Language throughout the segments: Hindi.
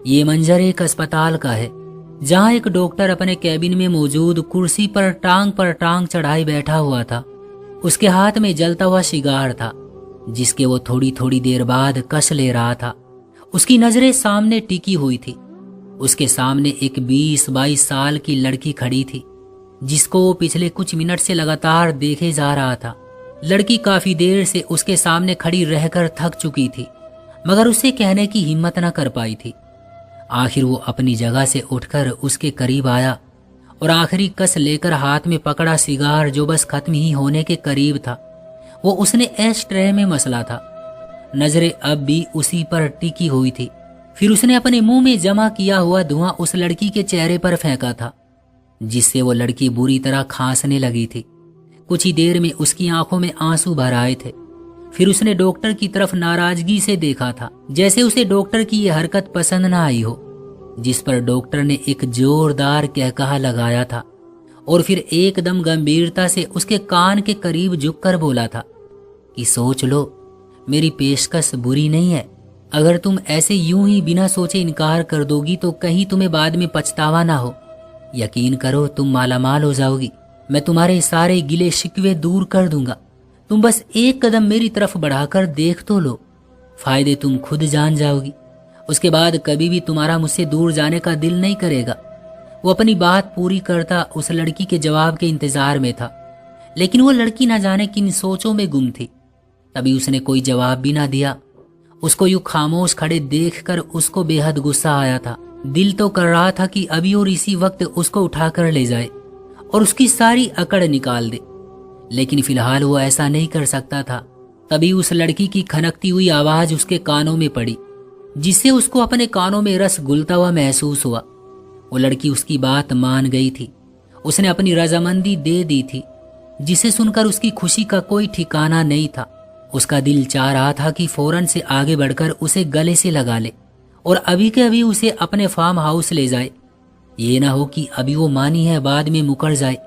ये मंजर एक अस्पताल का है, जहां एक डॉक्टर अपने कैबिन में मौजूद कुर्सी पर टांग चढ़ाए बैठा हुआ था। उसके हाथ में जलता हुआ सिगार था, जिसके वो थोड़ी थोड़ी देर बाद कस ले रहा था। उसकी नजरें सामने टिकी हुई थी। उसके सामने एक 20-22 साल की लड़की खड़ी थी, जिसको वो पिछले कुछ मिनट से लगातार देखे जा रहा था। लड़की काफी देर से उसके सामने खड़ी रहकर थक चुकी थी, मगर उसे कहने की हिम्मत न कर पाई थी। आखिर वो अपनी जगह से उठकर उसके करीब आया और आखिरी कस लेकर हाथ में पकड़ा सिगार, जो बस खत्म ही होने के करीब था, वो उसने एश ट्रे में मसला था। नजरें अब भी उसी पर टिकी हुई थी। फिर उसने अपने मुंह में जमा किया हुआ धुआं उस लड़की के चेहरे पर फेंका था, जिससे वो लड़की बुरी तरह खांसने लगी थी। कुछ ही देर में उसकी आंखों में आंसू भर आए थे। फिर उसने डॉक्टर की तरफ नाराजगी से देखा था, जैसे उसे डॉक्टर की यह हरकत पसंद न आई हो। जिस पर डॉक्टर ने एक जोरदार कहकहा लगाया था और फिर एकदम गंभीरता से उसके कान के करीब झुककर बोला था कि सोच लो, मेरी पेशकश बुरी नहीं है। अगर तुम ऐसे यूं ही बिना सोचे इनकार कर दोगी तो कहीं तुम्हें बाद में पछतावा ना हो। यकीन करो, तुम मालामाल हो जाओगी। मैं तुम्हारे सारे गिले शिकवे दूर कर दूंगा। तुम बस एक कदम मेरी तरफ बढ़ाकर देख तो लो, फायदे तुम खुद जान जाओगी। उसके बाद कभी भी तुम्हारा मुझसे दूर जाने का दिल नहीं करेगा। वो अपनी बात पूरी करता उस लड़की के जवाब के इंतजार में था, लेकिन वो लड़की ना जाने किन सोचों में गुम थी। तभी उसने कोई जवाब भी ना दिया। उसको यूं खामोश खड़े देखकर उसको बेहद गुस्सा आया था। दिल तो कर रहा था कि अभी और इसी वक्त उसको उठाकर ले जाए और उसकी सारी अकड़ निकाल दे, लेकिन फिलहाल वो ऐसा नहीं कर सकता था। तभी उस लड़की की खनकती हुई आवाज उसके कानों में पड़ी, जिससे उसको अपने कानों में रस घुलता हुआ महसूस हुआ। वो लड़की उसकी बात मान गई थी। उसने अपनी रजामंदी दे दी थी, जिसे सुनकर उसकी खुशी का कोई ठिकाना नहीं था। उसका दिल चाह रहा था कि फौरन से आगे बढ़कर उसे गले से लगा ले और अभी के अभी उसे अपने फार्म हाउस ले जाए। ये ना हो कि अभी वो मानी है, बाद में मुकर जाए।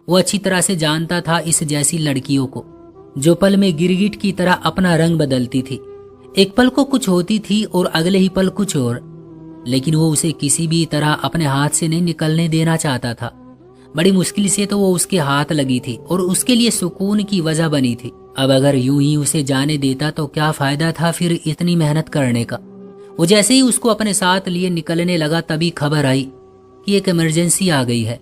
वो अच्छी तरह से जानता था इस जैसी लड़कियों को, जो पल में गिरगिट की तरह अपना रंग बदलती थी। एक पल को कुछ होती थी और अगले ही पल कुछ और, लेकिन वो उसे किसी भी तरह अपने हाथ से नहीं निकलने देना चाहता था। बड़ी मुश्किल से तो वो उसके हाथ लगी थी और उसके लिए सुकून की वजह बनी थी। अब अगर यूं ही उसे जाने देता तो क्या फायदा था फिर इतनी मेहनत करने का। वो जैसे ही उसको अपने साथ लिए निकलने लगा, तभी खबर आई कि एक इमरजेंसी आ गई है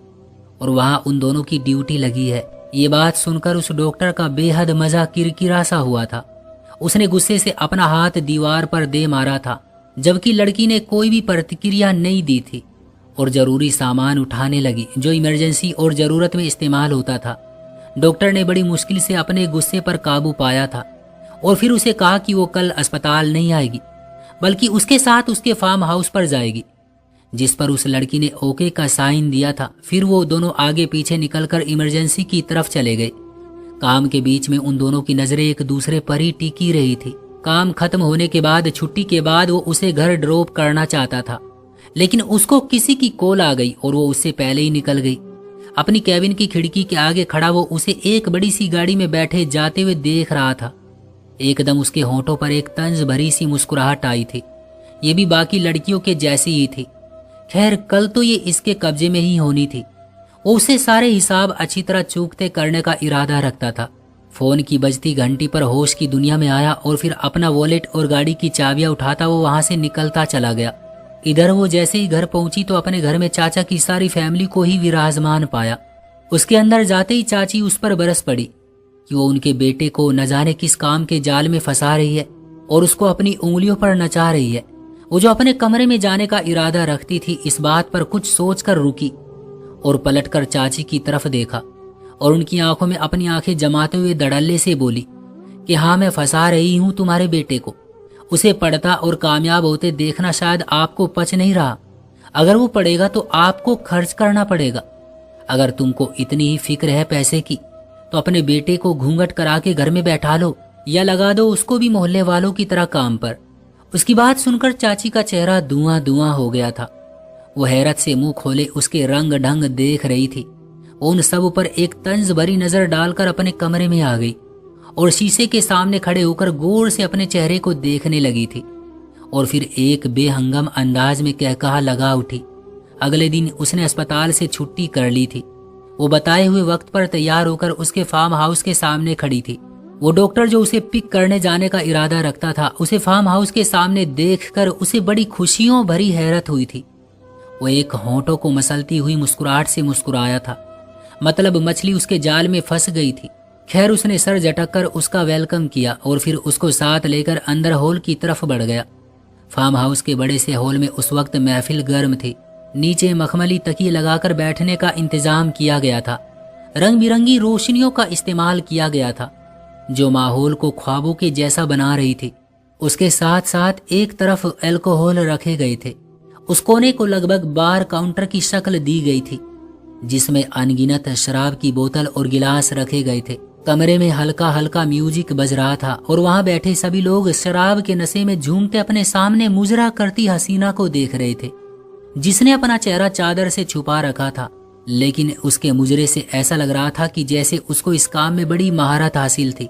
और वहां उन दोनों की ड्यूटी लगी है। ये बात सुनकर उस डॉक्टर का बेहद मजा किरकिरा सा हुआ था। उसने गुस्से से अपना हाथ दीवार पर दे मारा था, जबकि लड़की ने कोई भी प्रतिक्रिया नहीं दी थी और जरूरी सामान उठाने लगी, जो इमरजेंसी और जरूरत में इस्तेमाल होता था। डॉक्टर ने बड़ी मुश्किल से अपने गुस्से पर काबू पाया था और फिर उसे कहा कि वो कल अस्पताल नहीं आएगी, बल्कि उसके साथ उसके फार्म हाउस पर जाएगी, जिस पर उस लड़की ने ओके का साइन दिया था। फिर वो दोनों आगे पीछे निकलकर इमरजेंसी की तरफ चले गए। काम के बीच में उन दोनों की नजरें एक दूसरे पर ही टिकी रही थी। काम खत्म होने के बाद, छुट्टी के बाद, वो उसे घर ड्रॉप करना चाहता था, लेकिन उसको किसी की कॉल आ गई और वो उससे पहले ही निकल गई। अपनी कैबिन की खिड़की के आगे खड़ा वो उसे एक बड़ी सी गाड़ी में बैठे जाते हुए देख रहा था। एकदम उसके होंठों पर एक तंज भरी सी मुस्कुराहट आई थी। ये भी बाकी लड़कियों के जैसी ही थी। खैर, कल तो ये इसके कब्जे में ही होनी थी। वो उसे सारे हिसाब अच्छी तरह चूकते करने का इरादा रखता था। फोन की बजती घंटी पर होश की दुनिया में आया और फिर अपना वॉलेट और गाड़ी की चाबियां उठाता वो वहां से निकलता चला गया। इधर वो जैसे ही घर पहुंची तो अपने घर में चाचा की सारी फैमिली को ही विराजमान पाया। उसके अंदर जाते ही चाची उस पर बरस पड़ी कि वो उनके बेटे को न जाने किस काम के जाल में फंसा रही है और उसको अपनी उंगलियों पर नचा रही है। वो जो अपने कमरे में जाने का इरादा रखती थी, इस बात पर कुछ सोचकर रुकी और पलटकर चाची की तरफ देखा और उनकी आंखों में अपनी आंखें जमाते हुए धड़ल्ले से बोली कि हाँ, मैं फंसा रही हूं तुम्हारे बेटे को। उसे पढ़ता और कामयाब होते देखना शायद आपको पच नहीं रहा। अगर वो पढ़ेगा तो आपको खर्च करना पड़ेगा। अगर तुमको इतनी ही फिक्र है पैसे की, तो अपने बेटे को घूंघट करा के घर में बैठा लो या लगा दो उसको भी मोहल्ले वालों की तरह काम पर। उसकी बात सुनकर चाची का चेहरा धुआं धुआं हो गया था। वो हैरत से मुंह खोले उसके रंग ढंग देख रही थी। उन सब पर एक तंज भरी नजर डालकर अपने कमरे में आ गई और शीशे के सामने खड़े होकर गौर से अपने चेहरे को देखने लगी थी। और फिर एक बेहंगम अंदाज में कहकहा लगा उठी। अगले दिन उसने अस्पताल से छुट्टी कर ली थी। वो बताए हुए वक्त पर तैयार होकर उसके फार्म हाउस के सामने खड़ी थी। वो डॉक्टर जो उसे पिक करने जाने का इरादा रखता था, उसे फार्म हाउस के सामने देखकर उसे बड़ी खुशियों भरी हैरत हुई थी। वो एक होंठों को मसलती हुई मुस्कुराहट से मुस्कुराया था, मतलब मछली उसके जाल में फंस गई थी। खैर, उसने सर झटक कर उसका वेलकम किया और फिर उसको साथ लेकर अंदर हॉल की तरफ बढ़ गया। फार्म हाउस के बड़े से हॉल में उस वक्त महफिल गर्म थी। नीचे मखमली तकिए लगाकर बैठने का इंतजाम किया गया था। रंग बिरंगी रोशनियों का इस्तेमाल किया गया था जो माहौल को ख्वाबों के जैसा बना रही थी। उसके साथ साथ एक तरफ अल्कोहल रखे गए थे। उस कोने को लगभग बार काउंटर की शक्ल दी गई थी जिसमें अनगिनत शराब की बोतल और गिलास रखे गए थे। कमरे में हल्का हल्का म्यूजिक बज रहा था और वहां बैठे सभी लोग शराब के नशे में झूमते अपने सामने मुजरा करती हसीना को देख रहे थे, जिसने अपना चेहरा चादर से छुपा रखा था। लेकिन उसके मुजरे से ऐसा लग रहा था कि जैसे उसको इस काम में बड़ी महारत हासिल थी।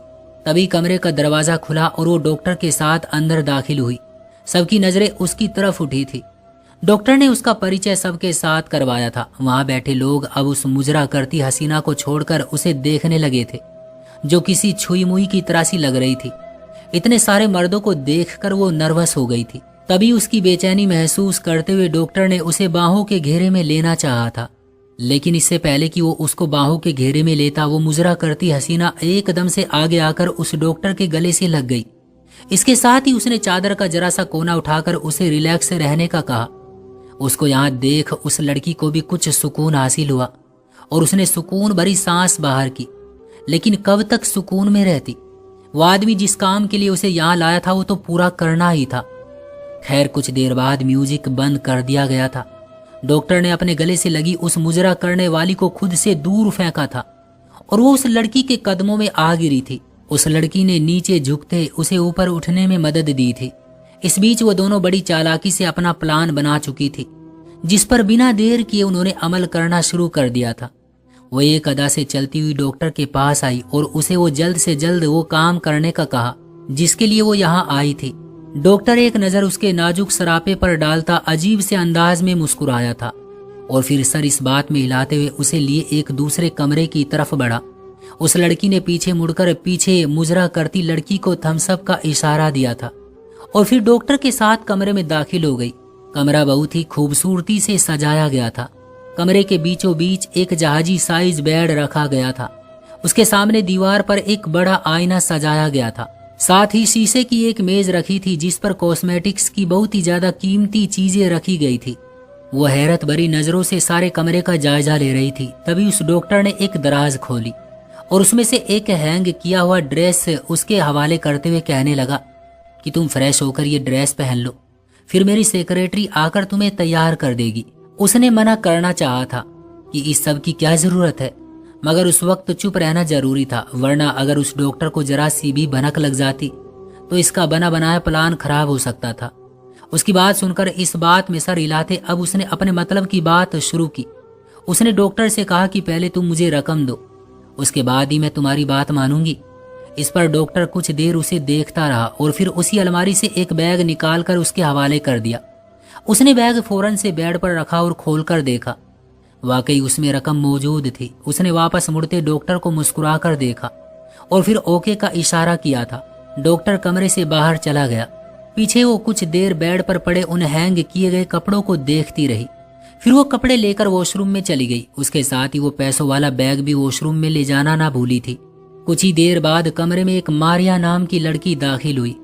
तभी कमरे का दरवाजा खुला और वो डॉक्टर के साथ अंदर दाखिल हुई। सबकी नजरें उसकी तरफ उठी थी। डॉक्टर ने उसका परिचय सबके साथ करवाया था। वहां बैठे लोग अब उस मुजरा करती हसीना को छोड़कर उसे देखने लगे थे, जो किसी छुई मुई की तरह सी लग रही थी। इतने सारे मर्दों को देखकर वो नर्वस हो गई थी। तभी उसकी बेचैनी महसूस करते हुए डॉक्टर ने उसे बाहों के घेरे में लेना चाहा था, लेकिन इससे पहले कि वो उसको बाहों के घेरे में लेता, वो मुजरा करती हसीना एकदम से आगे आकर उस डॉक्टर के गले से लग गई। इसके साथ ही उसने चादर का जरा सा कोना उठाकर उसे रिलैक्स से रहने का कहा। उसको यहाँ देख उस लड़की को भी कुछ सुकून हासिल हुआ और उसने सुकून भरी सांस बाहर की। लेकिन कब तक सुकून में रहती? वो आदमी जिस काम के लिए उसे यहाँ लाया था वो तो पूरा करना ही था। खैर, कुछ देर बाद म्यूजिक बंद कर दिया गया था। डॉक्टर ने अपने गले से लगी उस मुजरा करने वाली को खुद से दूर फेंका था और वो उस लड़की के कदमों में आ गिरी थी। उस लड़की ने नीचे झुकते उसे ऊपर उठने में मदद दी थी। इस बीच वो दोनों बड़ी चालाकी से अपना प्लान बना चुकी थी, जिस पर बिना देर किए उन्होंने अमल करना शुरू कर दिया था। वो एक अदा से चलती हुई डॉक्टर के पास आई और उसे वो जल्द से जल्द वो काम करने का कहा जिसके लिए वो यहाँ आई थी। डॉक्टर एक नजर उसके नाजुक सरापे पर डालता अजीब से अंदाज में मुस्कुराया था और फिर सर इस बात में हिलाते हुए उसे लिए एक दूसरे कमरे की तरफ बढ़ा। उस लड़की ने पीछे मुड़कर पीछे मुजरा करती लड़की को थम्सअप का इशारा दिया था और फिर डॉक्टर के साथ कमरे में दाखिल हो गई। कमरा बहुत ही खूबसूरती से सजाया गया था। कमरे के बीचों बीच एक जहाजी साइज बेड रखा गया था। उसके सामने दीवार पर एक बड़ा आईना सजाया गया था। साथ ही शीशे की एक मेज रखी थी जिस पर कॉस्मेटिक्स की बहुत ही ज्यादा कीमती चीजें रखी गई थी। वो हैरत भरी नजरों से सारे कमरे का जायजा ले रही थी। तभी उस डॉक्टर ने एक दराज खोली और उसमें से एक हैंग किया हुआ ड्रेस उसके हवाले करते हुए कहने लगा कि तुम फ्रेश होकर ये ड्रेस पहन लो, फिर मेरी सेक्रेटरी आकर तुम्हें तैयार कर देगी। उसने मना करना चाहा था कि इस सब की क्या जरूरत है, मगर उस वक्त चुप रहना जरूरी था, वरना अगर उस डॉक्टर को जरा सी भी भनक लग जाती तो इसका बना बनाया प्लान खराब हो सकता था। उसकी बात सुनकर इस बात में सर हिलाते अब उसने अपने मतलब की बात शुरू की। उसने डॉक्टर से कहा कि पहले तुम मुझे रकम दो, उसके बाद ही मैं तुम्हारी बात मानूंगी। इस पर डॉक्टर कुछ देर उसे देखता रहा और फिर उसी अलमारी से एक बैग निकालकर उसके हवाले कर दिया। उसने बैग फौरन से बेड पर रखा और खोलकर देखा। वाकई उसमें रकम मौजूद थी। उसने वापस मुड़ते डॉक्टर को मुस्कुरा कर देखा और फिर ओके का इशारा किया था। डॉक्टर कमरे से बाहर चला गया। पीछे वो कुछ देर बेड पर पड़े उन हैंग किए गए कपड़ों को देखती रही। फिर वो कपड़े लेकर वॉशरूम में चली गई। उसके साथ ही वो पैसों वाला बैग भी वॉशरूम में ले जाना ना भूली थी। कुछ ही देर बाद कमरे में एक मारिया नाम की लड़की दाखिल हुई।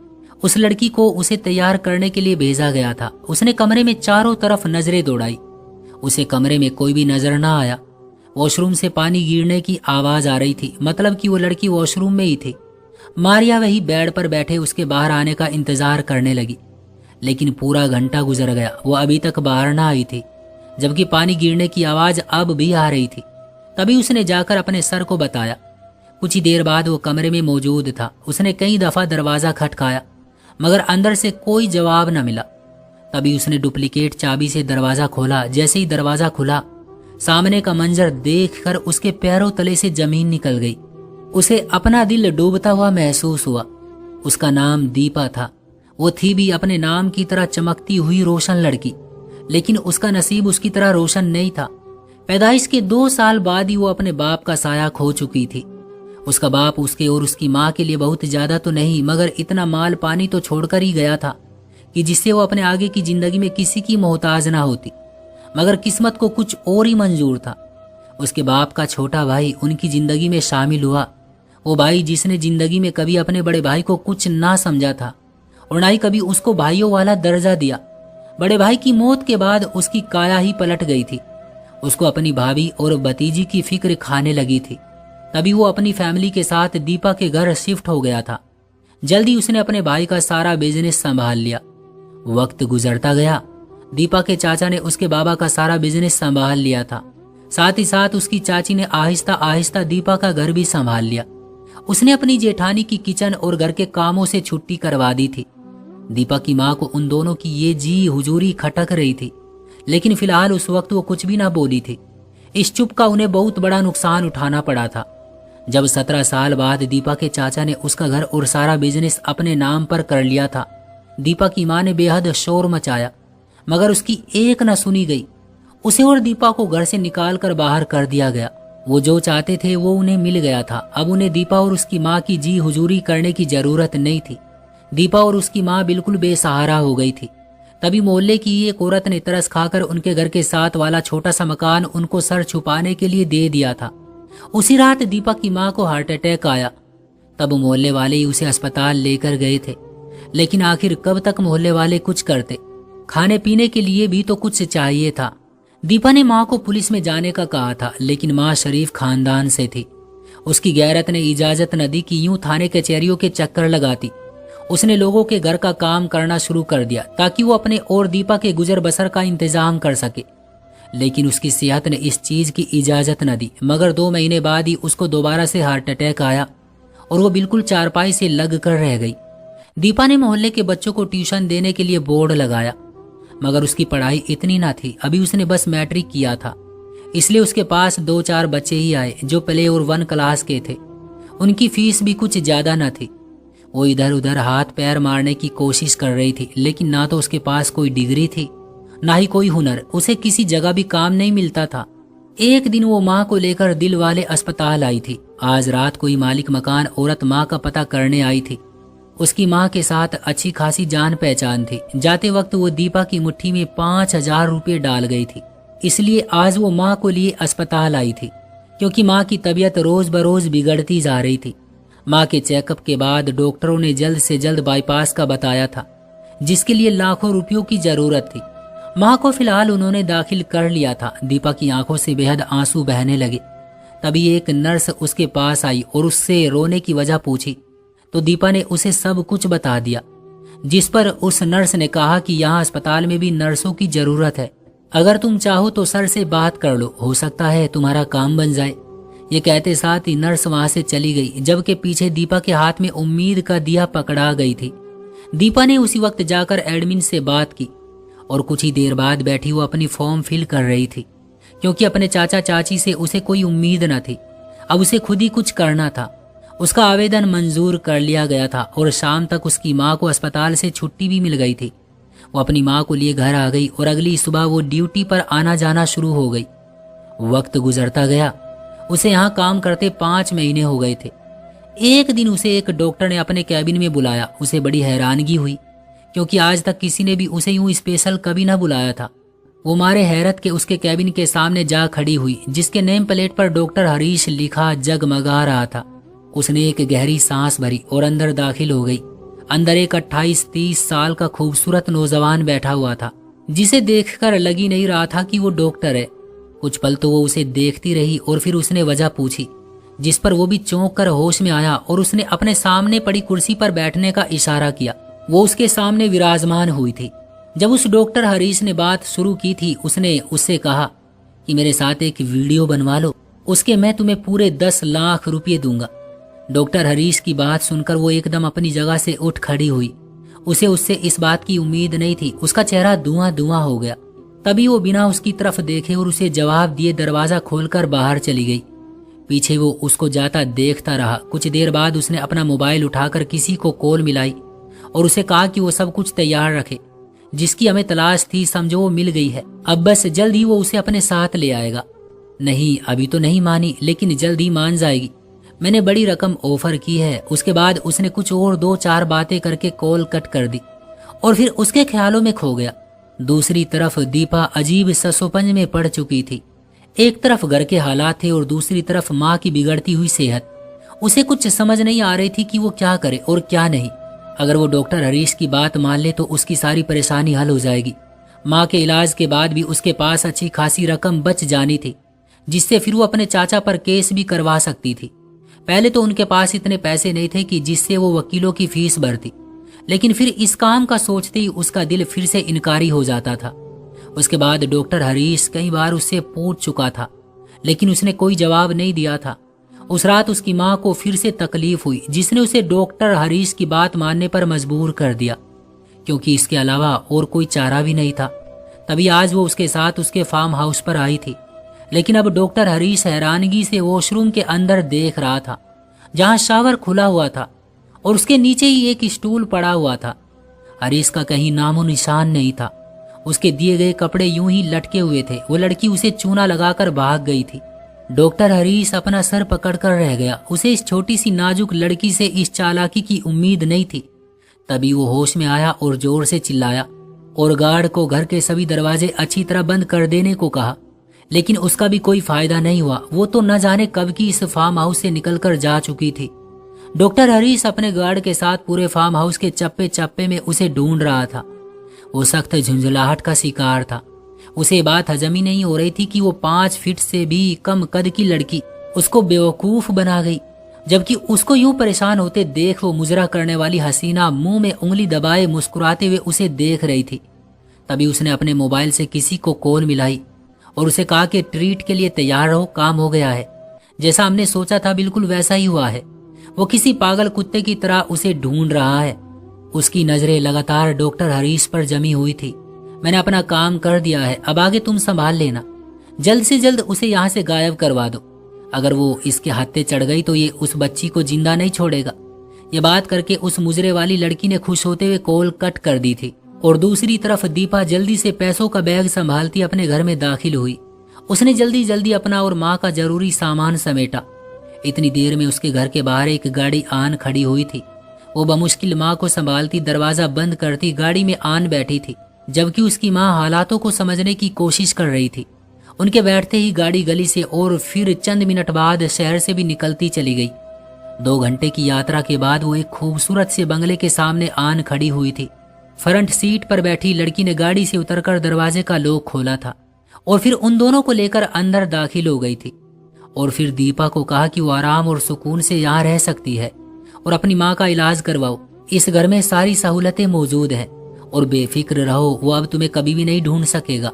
उस लड़की को उसे तैयार करने के लिए भेजा गया था। उसने कमरे में चारों तरफ नजरें दौड़ाई। उसे कमरे में कोई भी नजर ना आया। वॉशरूम से पानी गिरने की आवाज आ रही थी, मतलब कि वो लड़की वॉशरूम में ही थी। मारिया वही बेड पर बैठे उसके बाहर आने का इंतजार करने लगी, लेकिन पूरा घंटा गुजर गया, वो अभी तक बाहर ना आई थी, जबकि पानी गिरने की आवाज अब भी आ रही थी। तभी उसने जाकर अपने सर को बताया। कुछ ही देर बाद वो कमरे में मौजूद था। उसने कई दफा दरवाजा खटकाया, मगर अंदर से कोई जवाब न मिला। तभी उसने डुप्लीकेट चाबी से दरवाजा खोला। जैसे ही दरवाजा खुला, सामने का मंजर देखकर उसके पैरों तले से जमीन निकल गई। उसे अपना दिल डूबता हुआ महसूस हुआ। उसका नाम दीपा था। वो थी भी अपने नाम की तरह चमकती हुई रोशन लड़की, लेकिन उसका नसीब उसकी तरह रोशन नहीं था। पैदाइश के 2 साल बाद ही वो अपने बाप का साया खो चुकी थी। उसका बाप उसके और उसकी माँ के लिए बहुत ज्यादा तो नहीं, मगर इतना माल पानी तो छोड़कर ही गया था कि जिससे वो अपने आगे की जिंदगी में किसी की मोहताज ना होती। मगर किस्मत को कुछ और ही मंजूर था। उसके बाप का छोटा भाई उनकी जिंदगी में शामिल हुआ। वो भाई जिसने जिंदगी में कभी अपने बड़े भाई को कुछ ना समझा था और ना ही कभी उसको भाइयों वाला दर्जा दिया। बड़े भाई की मौत के बाद उसकी काया ही पलट गई थी। उसको अपनी भाभी और भतीजी की फिक्र खाने लगी थी। तभी वो अपनी फैमिली के साथ दीपा के घर शिफ्ट हो गया था। जल्दी उसने अपने भाई का सारा बिजनेस संभाल लिया। वक्त गुजरता गया। दीपा के चाचा ने उसके बाबा का सारा बिजनेस संभाल लिया था। साथ ही साथ उसकी चाची ने आहिस्ता आहिस्ता दीपा का घर भी संभाल लिया। उसने अपनी जेठानी की किचन और घर के कामों से छुट्टी करवा दी थी। दीपा की माँ को उन दोनों की ये जी हुजूरी खटक रही थी, लेकिन फिलहाल उस वक्त वो कुछ भी ना बोली थी। इस चुप का उन्हें बहुत बड़ा नुकसान उठाना पड़ा था। जब 17 साल बाद दीपा के चाचा ने उसका घर और सारा बिजनेस अपने नाम पर कर लिया था, दीपा की माँ ने बेहद शोर मचाया, मगर उसकी एक न सुनी गई। उसे और दीपा को घर से निकाल कर बाहर कर दिया गया। वो जो चाहते थे वो उन्हें मिल गया था। अब उन्हें दीपा और उसकी माँ की जी हुजूरी करने की जरूरत नहीं थी। दीपा और उसकी माँ बिल्कुल बेसहारा हो गई थी। तभी मोहल्ले की एक औरत ने तरस खाकर उनके घर के साथ वाला छोटा सा मकान उनको सर छुपाने के लिए दे दिया था। उसी रात दीपा की माँ को हार्ट अटैक आया। तब मोहल्ले वाले ही उसे अस्पताल लेकर गए थे, लेकिन आखिर कब तक मोहल्ले वाले कुछ करते। खाने पीने के लिए भी तो कुछ चाहिए था। दीपा ने माँ को पुलिस में जाने का कहा था, लेकिन माँ शरीफ खानदान से थी। उसकी गैरत ने इजाजत न दी कि यूं थाने कचहरियों के चक्कर लगाती। उसने लोगों के घर का काम करना शुरू कर दिया ताकि वो अपने और दीपा के गुजर बसर का इंतजाम कर सके, लेकिन उसकी सेहत ने इस चीज की इजाजत न दी। मगर 2 महीने बाद ही उसको दोबारा से हार्ट अटैक आया और वो बिल्कुल चारपाई से लग कर रह गई। दीपा ने मोहल्ले के बच्चों को ट्यूशन देने के लिए बोर्ड लगाया, मगर उसकी पढ़ाई इतनी ना थी। अभी उसने बस मैट्रिक किया था, इसलिए उसके पास 2-4 बच्चे ही आए जो प्ले और 1 क्लास के थे। उनकी फीस भी कुछ ज्यादा न थी। वो इधर उधर हाथ पैर मारने की कोशिश कर रही थी, लेकिन ना तो उसके पास कोई डिग्री थी, ना ही कोई हुनर। उसे किसी जगह भी काम नहीं मिलता था। एक दिन वो माँ को लेकर दिल वाले अस्पताल आई थी। आज रात कोई मालिक मकान औरत माँ का पता करने आई थी। उसकी माँ के साथ अच्छी खासी जान पहचान थी। जाते वक्त वो दीपा की मुट्ठी में 5,000 रुपये डाल गई थी। इसलिए आज वो माँ को लिए अस्पताल आई थी, क्योंकि माँ की तबीयत रोज बरोज बिगड़ती जा रही थी। माँ के चेकअप के बाद डॉक्टरों ने जल्द से जल्द बाईपास का बताया था, जिसके लिए लाखों रुपयों की जरूरत थी। माँ को फिलहाल उन्होंने दाखिल कर लिया था। दीपा की आंखों से बेहद आंसू बहने लगे। तभी एक नर्स उसके पास आई और उससे रोने की वजह पूछी, तो दीपा ने उसे सब कुछ बता दिया, जिस पर उस नर्स ने कहा कि यहाँ अस्पताल में भी नर्सों की जरूरत है। अगर तुम चाहो तो सर से बात कर लो, हो सकता है तुम्हारा काम बन जाए। ये कहते साथ ही नर्स वहां से चली गई, जबकि पीछे दीपा के हाथ में उम्मीद का दिया पकड़ा गई थी। दीपा ने उसी वक्त जाकर एडमिन से बात की और कुछ ही देर बाद बैठी वो अपनी फॉर्म फिल कर रही थी, क्योंकि अपने चाचा चाची से उसे कोई उम्मीद न थी। अब उसे खुद ही कुछ करना था। उसका आवेदन मंजूर कर लिया गया था और शाम तक उसकी माँ को अस्पताल से छुट्टी भी मिल गई थी। वो अपनी माँ को लिए घर आ गई और अगली सुबह वो ड्यूटी पर आना जाना शुरू हो गई। वक्त गुजरता गया। उसे यहाँ काम करते 5 महीने हो गए थे। एक दिन उसे एक डॉक्टर ने अपने कैबिन में बुलाया। उसे बड़ी हैरानगी हुई, क्योंकि आज तक किसी ने भी उसे यूं स्पेशल कभी ना बुलाया था। वो मारे हैरत के उसके कैबिन के सामने जा खड़ी हुई, जिसके नेम प्लेट पर डॉक्टर हरीश लिखा जगमगा रहा था। उसने एक गहरी सांस भरी और अंदर दाखिल हो गई। अंदर एक 28-30 साल का खूबसूरत नौजवान बैठा हुआ था, जिसे देखकर लगी नहीं रहा था कि वो डॉक्टर है। कुछ पल तो वो उसे देखती रही और फिर उसने वजह पूछी, जिस पर वो भी चौंक कर होश में आया और उसने अपने सामने पड़ी कुर्सी पर बैठने का इशारा किया। वो उसके सामने विराजमान हुई थी। जब उस डॉक्टर हरीश ने बात शुरू की थी, उसने उससे कहा कि मेरे साथ एक वीडियो बनवा लो, उसके मैं तुम्हें पूरे 10 लाख रुपये दूंगा। डॉक्टर हरीश की बात सुनकर वो एकदम अपनी जगह से उठ खड़ी हुई। उसे उससे इस बात की उम्मीद नहीं थी। उसका चेहरा धुआं धुआं हो गया। तभी वो बिना उसकी तरफ देखे और उसे जवाब दिए दरवाजा खोलकर बाहर चली गई। पीछे वो उसको जाता देखता रहा। कुछ देर बाद उसने अपना मोबाइल उठाकर किसी को कॉल मिलाई और उसे कहा कि वो सब कुछ तैयार रखे। जिसकी हमें तलाश थी समझो वो मिल गई है, अब बस जल्द ही वो उसे अपने साथ ले आएगा। नहीं, अभी तो नहीं मानी, लेकिन जल्द ही मान जाएगी। मैंने बड़ी रकम ऑफर की है। उसके बाद उसने कुछ और 2-4 बातें करके कॉल कट कर दी और फिर उसके ख्यालों में खो गया। दूसरी तरफ दीपा अजीब ससोपंज में पड़ चुकी थी। एक तरफ घर के हालात थे और दूसरी तरफ माँ की बिगड़ती हुई सेहत। उसे कुछ समझ नहीं आ रही थी कि वो क्या करे और क्या नहीं। अगर वो डॉक्टर हरीश की बात मान ले तो उसकी सारी परेशानी हल हो जाएगी। माँ के इलाज के बाद भी उसके पास अच्छी खासी रकम बच जानी थी, जिससे फिर वो अपने चाचा पर केस भी करवा सकती थी। पहले तो उनके पास इतने पैसे नहीं थे कि जिससे वो वकीलों की फीस भरती, लेकिन फिर इस काम का सोचते ही उसका दिल फिर से इनकारी हो जाता था। उसके बाद डॉक्टर हरीश कई बार उससे पूछ चुका था, लेकिन उसने कोई जवाब नहीं दिया था। उस रात उसकी माँ को फिर से तकलीफ हुई, जिसने उसे डॉक्टर हरीश की बात मानने पर मजबूर कर दिया, क्योंकि इसके अलावा और कोई चारा भी नहीं था। तभी आज वो उसके साथ उसके फार्म हाउस पर आई थी, लेकिन अब डॉक्टर हरीश हैरानगी से वॉशरूम के अंदर देख रहा था, जहां शावर खुला हुआ था और उसके नीचे ही एक स्टूल पड़ा हुआ था। हरीश का कहीं नामो निशान नहीं था। उसके दिए गए कपड़े यूं ही लटके हुए थे। वो लड़की उसे चूना लगाकर भाग गई थी। डॉक्टर हरीश अपना सर पकड़कर रह गया। उसे इस छोटी सी नाजुक लड़की से इस चालाकी की उम्मीद नहीं थी। तभी वो होश में आया और जोर से चिल्लाया और गार्ड को घर के सभी दरवाजे अच्छी तरह बंद कर देने को कहा, लेकिन उसका भी कोई फायदा नहीं हुआ। वो तो न जाने कब की इस फार्म हाउस से निकलकर जा चुकी थी। डॉक्टर हरीश अपने गार्ड के साथ पूरे फार्म हाउस के चप्पे चप्पे में उसे ढूंढ रहा था। वो सख्त झुंझलाहट का शिकार था। उसे बात हजम ही नहीं हो रही थी कि वो 5 फीट से भी कम कद की लड़की उसको बेवकूफ बना गई, जबकि उसको यूं परेशान होते देख वो मुजरा करने वाली हसीना मुंह में उंगली दबाए मुस्कुराते हुए उसे देख रही थी। तभी उसने अपने मोबाइल से किसी को कॉल मिलाई और उसे कहा कि ट्रीट के लिए तैयार रहो, काम हो गया है। जैसा हमने सोचा था बिल्कुल वैसा ही हुआ है। वो किसी पागल कुत्ते की तरह उसे ढूंढ रहा है। उसकी नजरें लगातार डॉक्टर हरीश पर जमी हुई थी। मैंने अपना काम कर दिया है, अब आगे तुम संभाल लेना। जल्द से जल्द उसे यहाँ से गायब करवा दो। अगर वो इसके हत्थे चढ़ गई तो ये उस बच्ची को जिंदा नहीं छोड़ेगा। ये बात करके उस मुजरे वाली लड़की ने खुश होते हुए कॉल कट कर दी थी और दूसरी तरफ दीपा जल्दी से पैसों का बैग संभालती अपने घर में दाखिल हुई। उसने जल्दी जल्दी अपना और माँ का जरूरी सामान समेटा। इतनी देर में उसके घर के बाहर एक गाड़ी आन खड़ी हुई थी। वो बमुश्किल माँ को संभालती दरवाजा बंद करती गाड़ी में आन बैठी थी, जबकि उसकी माँ हालातों को समझने की कोशिश कर रही थी। उनके बैठते ही गाड़ी गली से और फिर चंद मिनट बाद शहर से भी निकलती चली गई। 2 घंटे की यात्रा के बाद वो एक खूबसूरत से बंगले के सामने आन खड़ी हुई थी। फ्रंट सीट पर बैठी लड़की ने गाड़ी से उतरकर दरवाजे का लॉक खोला था और फिर उन दोनों को लेकर अंदर दाखिल हो गई थी और फिर दीपा को कहा कि वो आराम और सुकून से यहाँ रह सकती है और अपनी माँ का इलाज करवाओ। इस घर में सारी सहूलतें मौजूद हैं और बेफिक्र रहो, वो अब तुम्हें कभी भी नहीं ढूंढ सकेगा।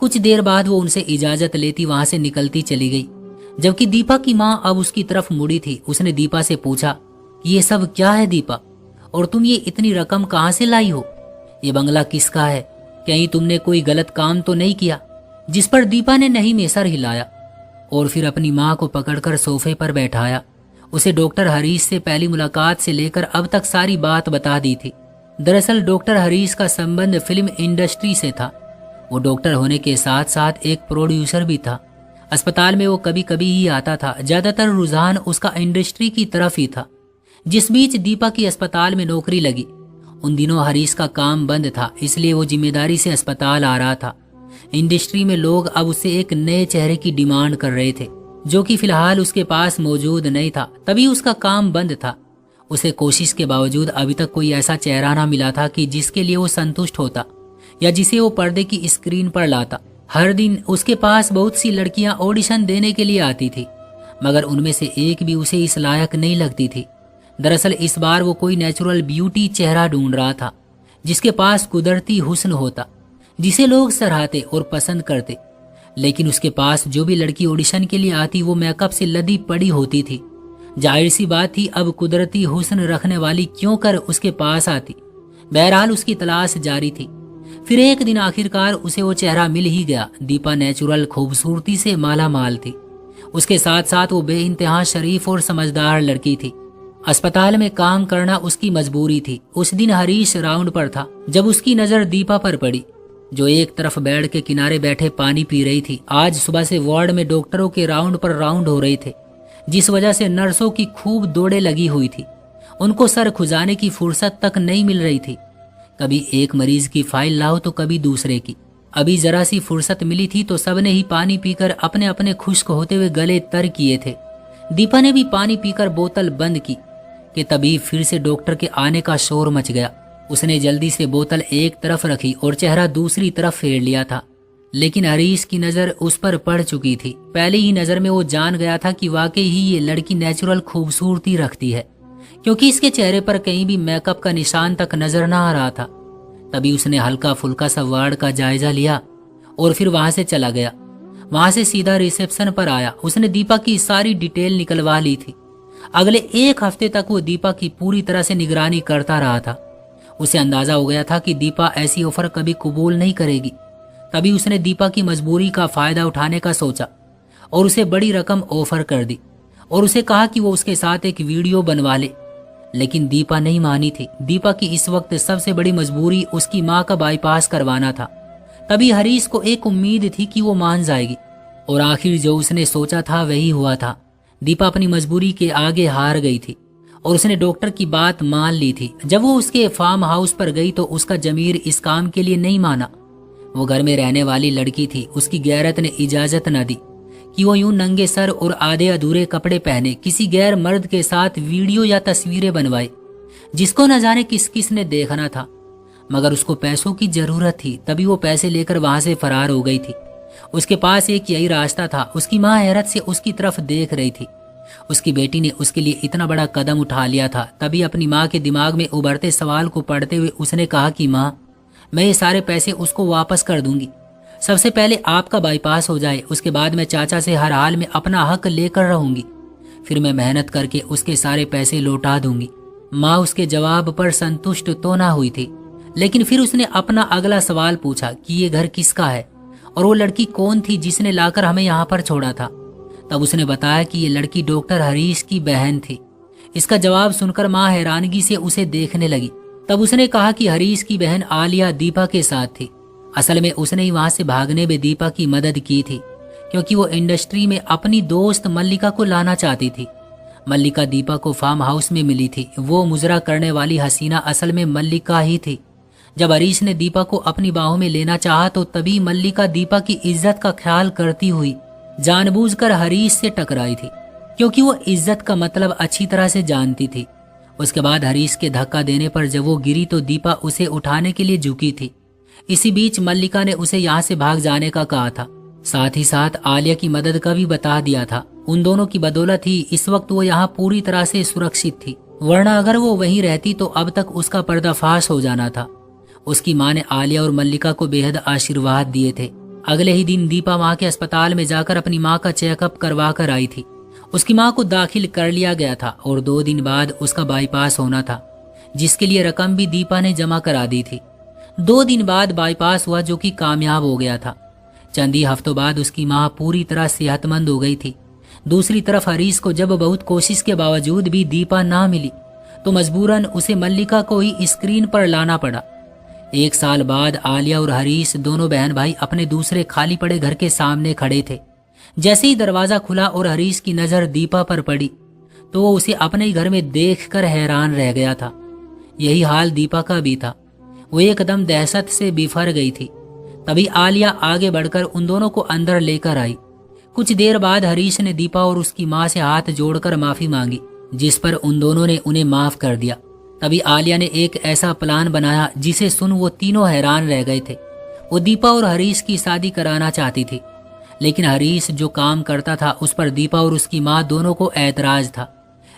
कुछ देर बाद वो उनसे इजाजत लेती वहां से निकलती चली गई, जबकि दीपा की माँ अब उसकी तरफ मुड़ी थी। उसने दीपा से पूछा, ये सब क्या है दीपा, और तुम ये इतनी रकम कहाँ से लाई हो? ये बंगला किसका है? कहीं तुमने कोई गलत काम तो नहीं किया? जिस पर दीपा ने नहीं में सर हिलाया और फिर अपनी माँ को पकड़कर सोफे पर बैठाया। उसे डॉक्टर हरीश से पहली मुलाकात से लेकर अब तक सारी बात बता दी थी। दरअसल डॉक्टर हरीश का संबंध फिल्म इंडस्ट्री से था। वो डॉक्टर होने के साथ साथ एक प्रोड्यूसर भी था। अस्पताल में वो कभी कभी ही आता था। ज्यादातर रुझान उसका इंडस्ट्री की तरफ ही था। जिस बीच दीपा की अस्पताल में नौकरी लगी, उन दिनों हरीश का काम बंद था, इसलिए वो जिम्मेदारी से अस्पताल आ रहा था। इंडस्ट्री में लोग अब उससे एक नए चेहरे की डिमांड कर रहे थे, जो कि फिलहाल उसके पास मौजूद नहीं था। तभी उसका काम बंद था। उसे कोशिश के बावजूद अभी तक कोई ऐसा चेहरा ना मिला था कि जिसके लिए वो संतुष्ट होता या जिसे वो पर्दे की स्क्रीन पर लाता। हर दिन उसके पास बहुत सी लड़कियां ऑडिशन देने के लिए आती थी, मगर उनमें से एक भी उसे इस लायक नहीं लगती थी। दरअसल इस बार वो कोई नेचुरल ब्यूटी चेहरा ढूंढ रहा था, जिसके पास कुदरती हुस्न होता, जिसे लोग सराहते और पसंद करते। लेकिन उसके पास जो भी लड़की ऑडिशन के लिए आती वो मेकअप से लदी पड़ी होती थी। जाहिर सी बात थी, अब कुदरती हुस्न रखने वाली क्यों कर उसके पास आती। बहरहाल उसकी तलाश जारी थी। फिर एक दिन आखिरकार उसे वो चेहरा मिल ही गया। दीपा नेचुरल खूबसूरती से माला माल थी। उसके साथ साथ वो बेइंतहा शरीफ और समझदार लड़की थी। अस्पताल में काम करना उसकी मजबूरी थी। उस दिन हरीश राउंड पर था जब उसकी नजर दीपा पर पड़ी, जो एक तरफ बेड के किनारे बैठे पानी पी रही थी। आज सुबह से वार्ड में डॉक्टरों के राउंड पर राउंड हो रहे थे, जिस वजह से नर्सों की खूब दौड़े लगी हुई थी। उनको सर खुजाने की फुर्सत तक नहीं मिल रही थी। कभी एक मरीज की फाइल लाओ तो कभी दूसरे की। अभी जरा सी फुर्सत मिली थी तो सबने ही पानी पीकर अपने अपने खुश्क होते हुए गले तर किए थे। दीपा ने भी पानी पीकर बोतल बंद की कि तभी फिर से डॉक्टर के आने का शोर मच गया। उसने जल्दी से बोतल एक तरफ रखी और चेहरा दूसरी तरफ फेर लिया था, लेकिन हरीश की नजर उस पर पड़ चुकी थी। पहले ही नजर में वो जान गया था कि वाकई ही ये लड़की नेचुरल खूबसूरती रखती है, क्योंकि इसके चेहरे पर कहीं भी मेकअप का निशान तक नजर ना आ रहा था। तभी उसने हल्का फुल्का सा वार्ड का जायजा लिया और फिर वहां से चला गया। वहां से सीधा रिसेप्शन पर आया। उसने दीपा की सारी डिटेल निकलवा ली थी। अगले एक हफ्ते तक वो दीपा की पूरी तरह से निगरानी करता रहा था। उसे अंदाजा हो गया था कि दीपा ऐसी ऑफर कभी कबूल नहीं करेगी। तभी उसने दीपा की मजबूरी का फायदा उठाने का सोचा और उसे बड़ी रकम ऑफर कर दी और उसे कहा कि वो उसके साथ एक वीडियो बनवा ले। लेकिन दीपा नहीं मानी थी। दीपा की इस वक्त सबसे बड़ी मजबूरी उसकी माँ का बाईपास करवाना था। तभी हरीश को एक उम्मीद थी कि वो मान जाएगी, और आखिर जो उसने सोचा था वही हुआ था। दीपा अपनी मजबूरी के आगे हार गई थी और उसने डॉक्टर की बात मान ली थी। जब वो उसके फार्म हाउस पर गई तो उसका जमीर इस काम के लिए नहीं माना। वो घर में रहने वाली लड़की थी। उसकी गैरत ने इजाजत न दी कि वो यूं नंगे सर और आधे अधूरे कपड़े पहने किसी गैर मर्द के साथ वीडियो या तस्वीरें बनवाए, जिसको न जाने किस किस ने देखना था। मगर उसको पैसों की जरूरत थी, तभी वो पैसे लेकर वहां से फरार हो गई थी। उसके पास एक यही रास्ता था। उसकी माँ हैरत से उसकी तरफ देख रही थी। उसकी बेटी ने उसके लिए इतना बड़ा कदम उठा लिया था। तभी अपनी माँ के दिमाग में उभरते सवाल को पढ़ते हुए उसने कहा कि माँ, मैं ये सारे पैसे उसको वापस कर दूंगी। सबसे पहले आपका बाईपास हो जाए, उसके बाद मैं चाचा से हर हाल में अपना हक लेकर रहूंगी। फिर मैं मेहनत करके उसके सारे पैसे लौटा दूंगी। माँ उसके जवाब पर संतुष्ट तो ना हुई थी, लेकिन फिर उसने अपना अगला सवाल पूछा कि ये घर किसका है और वो लड़की कौन थी जिसने लाकर हमें यहाँ पर छोड़ा था। तब उसने बताया कि ये लड़की डॉक्टर हरीश की बहन थी। इसका जवाब सुनकर माँ हैरानगी से उसे देखने लगी। तब उसने कहा कि हरीश की बहन आलिया दीपा के साथ थी। असल में उसने ही वहां से भागने में दीपा की मदद की थी, क्योंकि वो इंडस्ट्री में अपनी दोस्त मल्लिका को लाना चाहती थी। मल्लिका दीपा को फार्म हाउस में मिली थी। वो मुजरा करने वाली हसीना असल में मल्लिका ही थी। जब हरीश ने दीपा को अपनी बाहों में लेना चाहा तो तभी मल्लिका दीपा की इज्जत का ख्याल करती हुई जानबूझकर हरीश से टकराई थी, क्योंकि वो इज्जत का मतलब अच्छी तरह से जानती थी। उसके बाद हरीश के धक्का देने पर जब वो गिरी तो दीपा उसे उठाने के लिए झुकी थी। इसी बीच मल्लिका ने उसे यहाँ से भाग जाने का कहा था। साथ ही साथ आलिया की मदद का भी बता दिया था। उन दोनों की बदौलत ही इस वक्त वो यहाँ पूरी तरह से सुरक्षित थी, वरना अगर वो वहीं रहती तो अब तक उसका पर्दाफाश हो जाना था। उसकी माँ ने आलिया और मल्लिका को बेहद आशीर्वाद दिए थे। अगले ही दिन दीपा माँ के अस्पताल में जाकर अपनी माँ का चेकअप करवा कर आई थी। उसकी माँ को दाखिल कर लिया गया था और 2 दिन बाद उसका बाईपास होना था, जिसके लिए रकम भी दीपा ने जमा करा दी थी। 2 दिन बाद बाईपास हुआ, जो कि कामयाब हो गया था। चंद ही हफ्तों बाद उसकी माँ पूरी तरह सेहतमंद हो गई थी। दूसरी तरफ हरीश को जब बहुत कोशिश के बावजूद भी दीपा ना मिली तो मजबूरन उसे मल्लिका को ही स्क्रीन पर लाना पड़ा। 1 साल बाद आलिया और हरीश दोनों बहन भाई अपने दूसरे खाली पड़े घर के सामने खड़े थे। जैसे ही दरवाजा खुला और हरीश की नजर दीपा पर पड़ी तो वो उसे अपने ही घर में देखकर हैरान रह गया था। यही हाल दीपा का भी था। वो एकदम दहशत से बिफर गई थी। तभी आलिया आगे बढ़कर उन दोनों को अंदर लेकर आई। कुछ देर बाद हरीश ने दीपा और उसकी माँ से हाथ जोड़कर माफी मांगी, जिस पर उन दोनों ने उन्हें माफ कर दिया। तभी आलिया ने एक ऐसा प्लान बनाया जिसे सुन वो तीनों हैरान रह गए थे। वो दीपा और हरीश की शादी कराना चाहती थी, लेकिन हरीश जो काम करता था उस पर दीपा और उसकी माँ दोनों को ऐतराज था।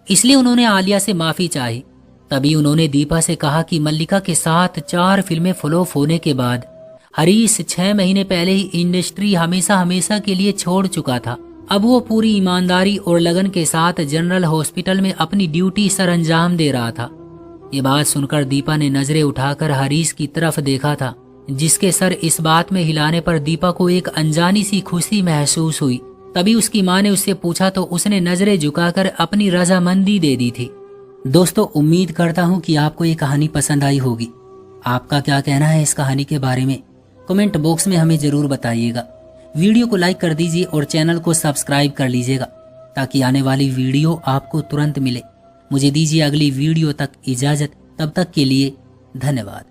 इसलिए उन्होंने आलिया से माफी चाही। तभी उन्होंने दीपा से कहा कि मल्लिका के साथ 4 फिल्में फ्लॉप होने के बाद हरीश 6 महीने पहले ही इंडस्ट्री हमेशा हमेशा के लिए छोड़ चुका था। अब वो पूरी ईमानदारी और लगन के साथ जनरल हॉस्पिटल में अपनी ड्यूटी सरअंजाम दे रहा था। ये बात सुनकर दीपा ने नजरें उठाकर हरीश की तरफ देखा था, जिसके सर इस बात में हिलाने पर दीपा को एक अनजानी सी खुशी महसूस हुई। तभी उसकी माँ ने उससे पूछा तो उसने नजरें झुकाकर अपनी रजामंदी दे दी थी। दोस्तों, उम्मीद करता हूँ कि आपको ये कहानी पसंद आई होगी। आपका क्या कहना है इस कहानी के बारे में कमेंट बॉक्स में हमें जरूर बताइएगा। वीडियो को लाइक कर दीजिए और चैनल को सब्सक्राइब कर लीजिएगा ताकि आने वाली वीडियो आपको तुरंत मिले। मुझे दीजिए अगली वीडियो तक इजाजत, तब तक के लिए धन्यवाद।